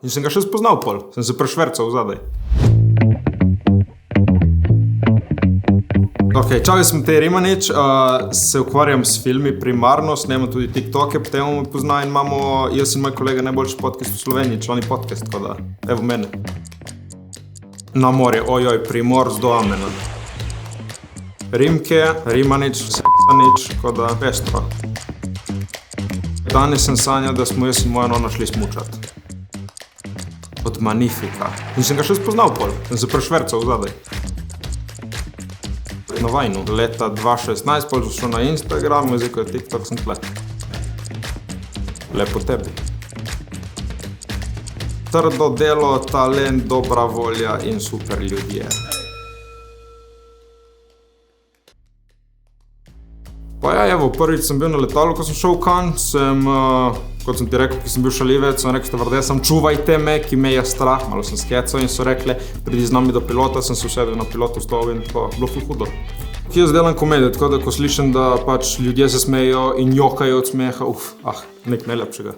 In sem ga še spoznal pol, sem se prešvercal zadaj. Ok, čau, jaz sem Tej Rimanič, se ukvarjam s filmi primarno, snemam tudi TikToke, potem me pozna in imamo, jaz in moj kolega, najboljši podcast v Sloveniji, člani podcast, tako da, evo mene. Na morje, ojoj, Primorz do Amena. Rimke, Rimanič, Seksanič, tako da, pestro. Danes sem sanjal, da smo jaz in moja nona šli smučat. Od Magnifica. In sem ga še spoznal pol, sem se prešvercal zadaj. Na vajnu, leta 2016, pol so šel na Instagram, zdaj ko je TikTok, sem tle. Lepo tebi. Trdo delo, talent, dobra volja in super ljudje. Pa ja, evo, prvič sem bil na letalu, ko sem šel v Cannes, kot sem ti rekel, ki sem bil šalivec, sem rekel, stevardesam, čuvajte me, ki me je strah, malo sem skecal in so rekli, pridi z nami do pilota, sem se usedel na pilotu stol in tako, bilo ful hudo. Jaz delam komedijo, tako da ko slišim, da pač ljudje se smejo in jokajo od smeha, nek najlepšega.